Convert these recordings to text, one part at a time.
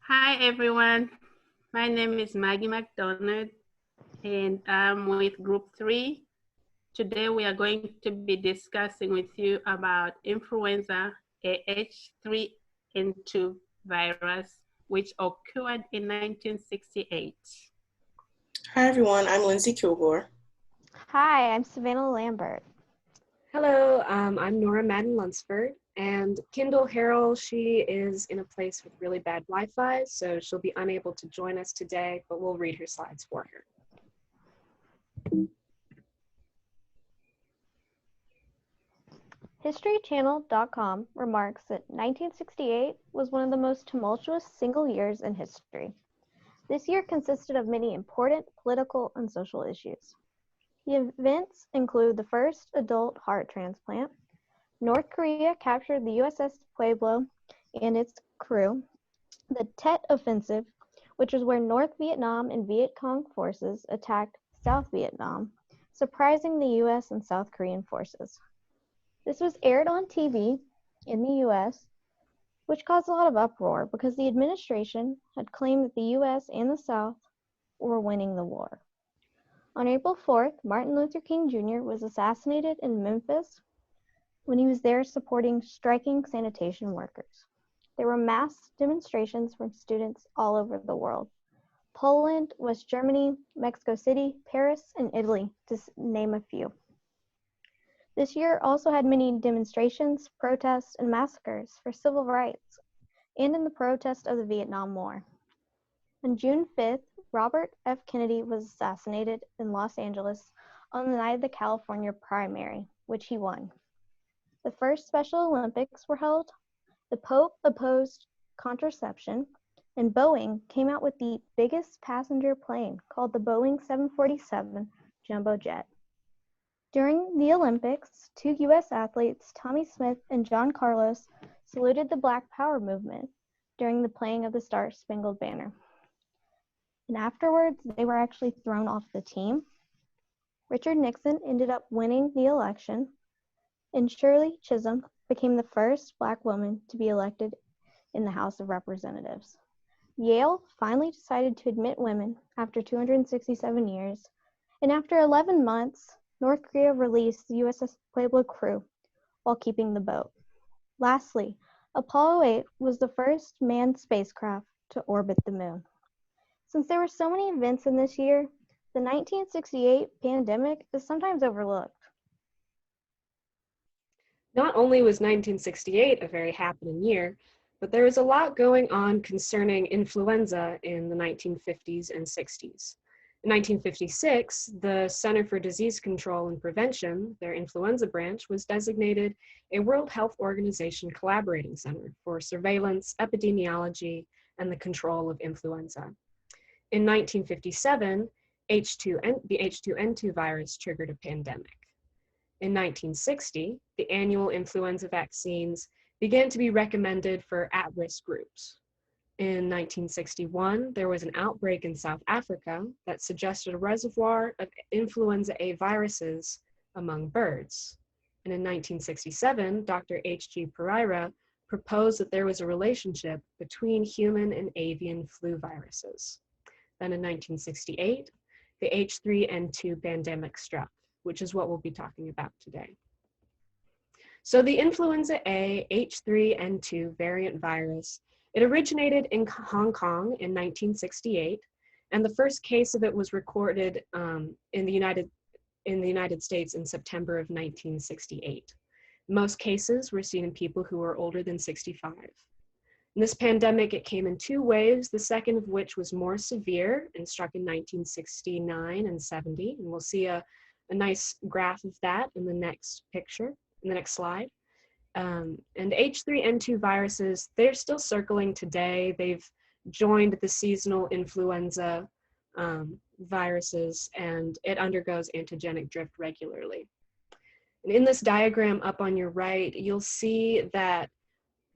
Hi everyone, my name is Maggie McDonald and I'm with Group 3. Today we are going to be discussing with you about influenza H3N2 virus, which occurred in 1968. Hi everyone, I'm Lindsay Kilgore. Hi, I'm Savannah Lambert. Hello, I'm Nora Madden-Lunsford, and Kendall Harrell, she is in a place with really bad Wi-Fi, so she'll be unable to join us today, but we'll read her slides for her. HistoryChannel.com remarks that 1968 was one of the most tumultuous single years in history. This year consisted of many important political and social issues. The events include the first adult heart transplant, North Korea captured the USS Pueblo and its crew, the Tet Offensive, which is where North Vietnam and Viet Cong forces attacked South Vietnam, surprising the US and South Korean forces. This was aired on TV in the US, which caused a lot of uproar because the administration had claimed that the US and the South were winning the war. On April 4th, Martin Luther King Jr. was assassinated in Memphis when he was there supporting striking sanitation workers. There were mass demonstrations from students all over the world. Poland, West Germany, Mexico City, Paris, and Italy, to name a few. This year also had many demonstrations, protests, and massacres for civil rights, and in the protest of the Vietnam War. On June 5th, Robert F. Kennedy was assassinated in Los Angeles on the night of the California primary, which he won. The first Special Olympics were held, the Pope opposed contraception, and Boeing came out with the biggest passenger plane called the Boeing 747 Jumbo Jet. During the Olympics, two U.S. athletes, Tommy Smith and John Carlos, saluted the Black Power movement during the playing of the Star-Spangled Banner. And afterwards, they were actually thrown off the team. Richard Nixon ended up winning the election, and Shirley Chisholm became the first Black woman to be elected in the House of Representatives. Yale finally decided to admit women after 267 years, and after 11 months, North Korea released the USS Pueblo crew while keeping the boat. Lastly, Apollo 8 was the first manned spacecraft to orbit the moon. Since there were so many events in this year, the 1968 pandemic is sometimes overlooked. Not only was 1968 a very happening year, but there was a lot going on concerning influenza in the 1950s and 60s. In 1956, the Center for Disease Control and Prevention, their influenza branch, was designated a World Health Organization collaborating center for surveillance, epidemiology, and the control of influenza. In 1957, the H3N2 virus triggered a pandemic. In 1960, the annual influenza vaccines began to be recommended for at-risk groups. In 1961, there was an outbreak in South Africa that suggested a reservoir of influenza A viruses among birds. And in 1967, Dr. H.G. Pereira proposed that there was a relationship between human and avian flu viruses. Then in 1968, the H3N2 pandemic struck, which is what we'll be talking about today. So the influenza A H3N2 variant virus, it originated in Hong Kong in 1968, and the first case of it was recorded in the United States in September of 1968. Most cases were seen in people who were older than 65. In this pandemic, it came in two waves, the second of which was more severe and struck in 1969 and 70. And we'll see a nice graph of that in the next picture, in the next slide. And H3N2 viruses, they're still circling today. They've joined the seasonal influenza viruses, and it undergoes antigenic drift regularly. And in this diagram up on your right, you'll see that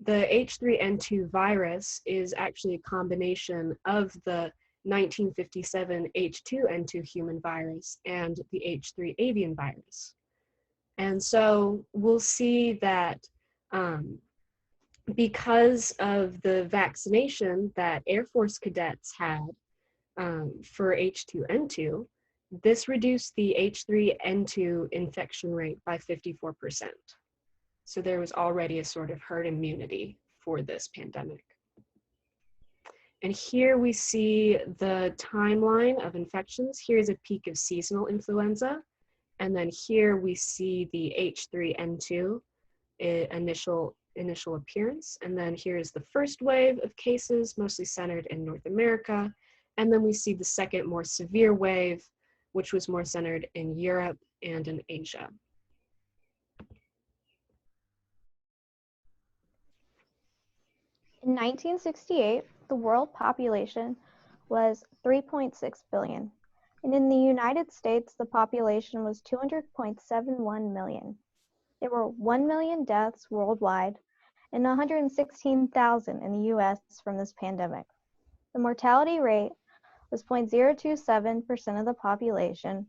the H3N2 virus is actually a combination of the 1957 H2N2 human virus and the H3 avian virus. And so we'll see that because of the vaccination that Air Force cadets had for H2N2, this reduced the H3N2 infection rate by 54%. So there was already a sort of herd immunity for this pandemic. And here we see the timeline of infections. Here's a peak of seasonal influenza. And then here we see the H3N2 initial appearance. And then here's the first wave of cases, mostly centered in North America. And then we see the second, more severe wave, which was more centered in Europe and in Asia. In 1968, the world population was 3.6 billion, and in the United States, the population was 200.71 million. There were 1 million deaths worldwide and 116,000 in the US from this pandemic. The mortality rate was 0.027% of the population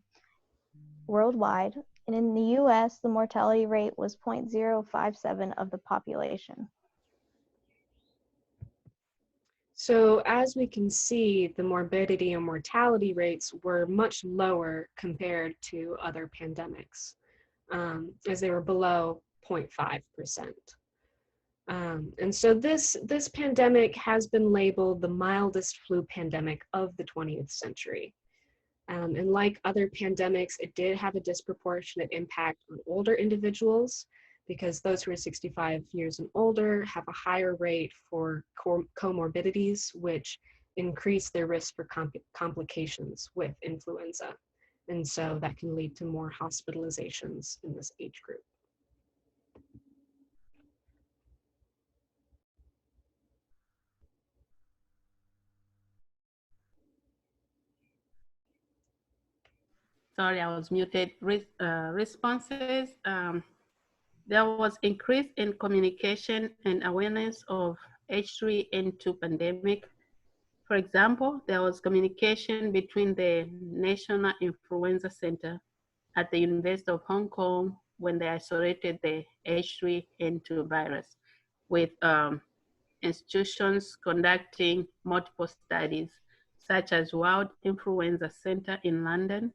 worldwide, and in the US, the mortality rate was 0.057 of the population. So as we can see, the morbidity and mortality rates were much lower compared to other pandemics, as they were below 0.5%. And so this pandemic has been labeled the mildest flu pandemic of the 20th century. And like other pandemics, it did have a disproportionate impact on older individuals, because those who are 65 years and older have a higher rate for comorbidities, which increase their risk for complications with influenza. And so that can lead to more hospitalizations in this age group. Sorry, I was muted. Responses. There was increase in communication and awareness of H3N2 pandemic. For example, there was communication between the National Influenza Center at the University of Hong Kong when they isolated the H3N2 virus, with institutions conducting multiple studies, such as World Influenza Center in London,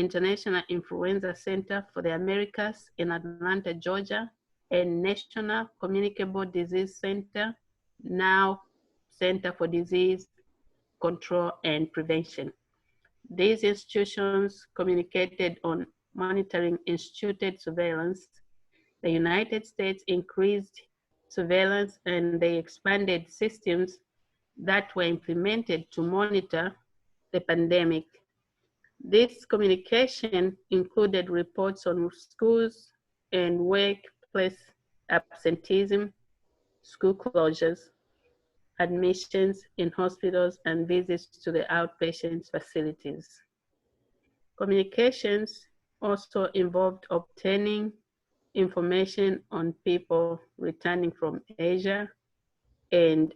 International Influenza Center for the Americas in Atlanta, Georgia, and National Communicable Disease Center, now Center for Disease Control and Prevention. These institutions communicated on monitoring instituted surveillance. The United States increased surveillance, and they expanded systems that were implemented to monitor the pandemic. This communication included reports on schools and workplace absenteeism, school closures, admissions in hospitals, and visits to the outpatient facilities. Communications also involved obtaining information on people returning from Asia and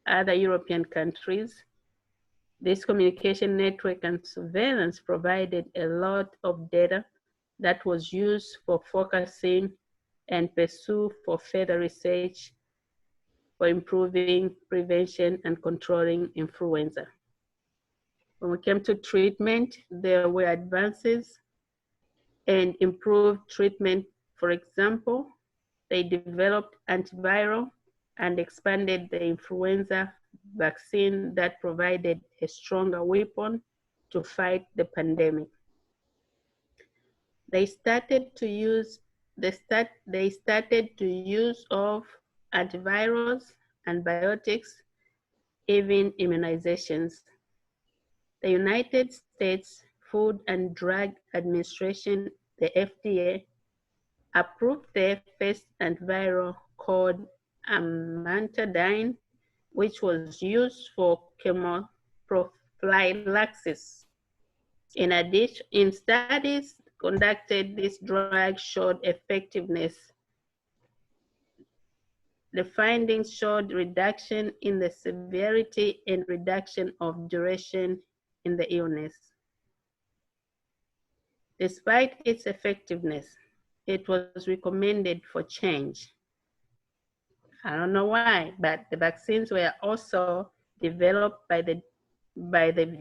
other European countries. This communication network and surveillance provided a lot of data that was used for focusing and pursue for further research for improving prevention and controlling influenza. When we came to treatment, there were advances and improved treatment. For example, they developed antiviral and expanded the influenza vaccine that provided a stronger weapon to fight the pandemic. They started to use of antivirals, antibiotics, even immunizations. The United States Food and Drug Administration, the FDA, approved their first antiviral called amantadine, which was used for chemoprophylaxis. In addition, in studies conducted, this drug showed effectiveness. The findings showed reduction in the severity and reduction of duration in the illness. Despite its effectiveness, it was recommended for change. I don't know why, but the vaccines were also developed by the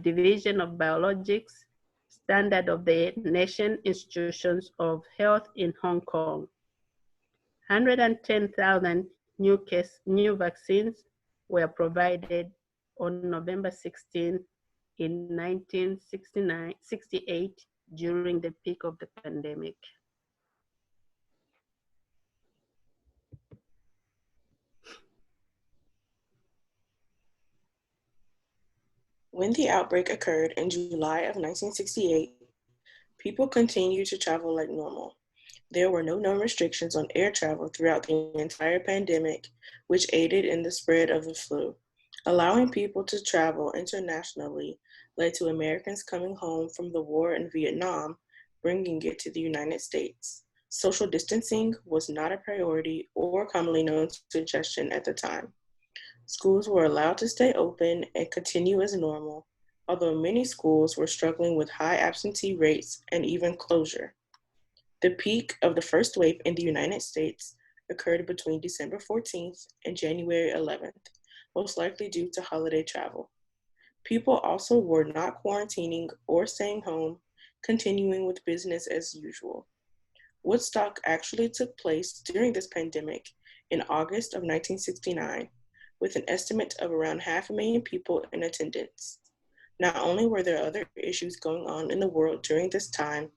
Division of Biologics Standard of the Nation Institutions of Health in Hong Kong. 110,000 new vaccines were provided on November 16 in 1968 during the peak of the pandemic. When the outbreak occurred in July of 1968, people continued to travel like normal. There were no known restrictions on air travel throughout the entire pandemic, which aided in the spread of the flu. Allowing people to travel internationally led to Americans coming home from the war in Vietnam, bringing it to the United States. Social distancing was not a priority or commonly known suggestion at the time. Schools were allowed to stay open and continue as normal, although many schools were struggling with high absentee rates and even closure. The peak of the first wave in the United States occurred between December 14th and January 11th, most likely due to holiday travel. People also were not quarantining or staying home, continuing with business as usual. Woodstock actually took place during this pandemic in August of 1969, with an estimate of around 500,000 people in attendance. Not only were there other issues going on in the world during this time,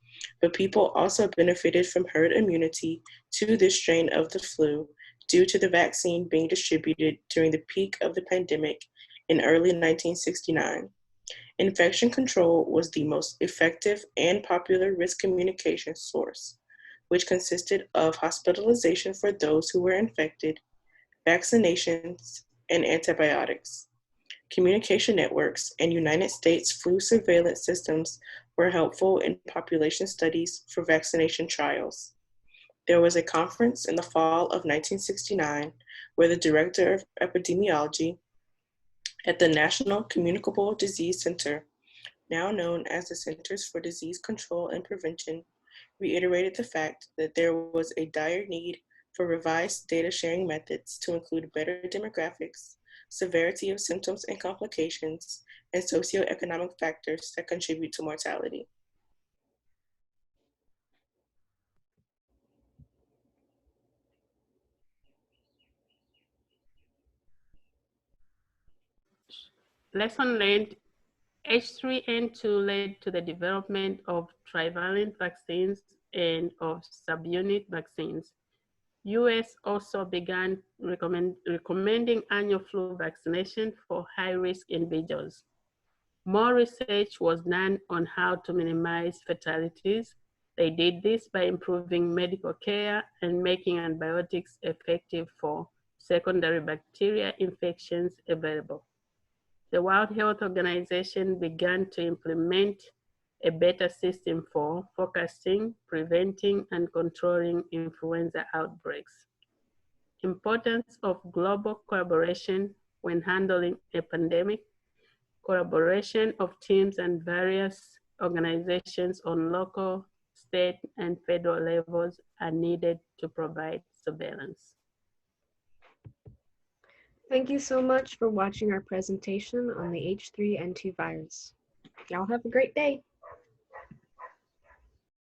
but people also benefited from herd immunity to this strain of the flu due to the vaccine being distributed during the peak of the pandemic in early 1969. Infection control was the most effective and popular risk communication source, which consisted of hospitalization for those who were infected, vaccinations, and antibiotics. Communication networks and United States flu surveillance systems were helpful in population studies for vaccination trials. There was a conference in the fall of 1969 where the director of epidemiology at the National Communicable Disease Center, now known as the Centers for Disease Control and Prevention, reiterated the fact that there was a dire need for revised data sharing methods to include better demographics, severity of symptoms and complications, and socioeconomic factors that contribute to mortality. Lesson learned: H3N2 led to the development of trivalent vaccines and of subunit vaccines. US also began recommending annual flu vaccination for high-risk individuals. More research was done on how to minimize fatalities. They did this by improving medical care and making antibiotics effective for secondary bacteria infections available. The World Health Organization began to implement a better system for forecasting, preventing, and controlling influenza outbreaks. Importance of global collaboration when handling a pandemic. Collaboration of teams and various organizations on local, state, and federal levels are needed to provide surveillance. Thank you so much for watching our presentation on the H3N2 virus. Y'all have a great day.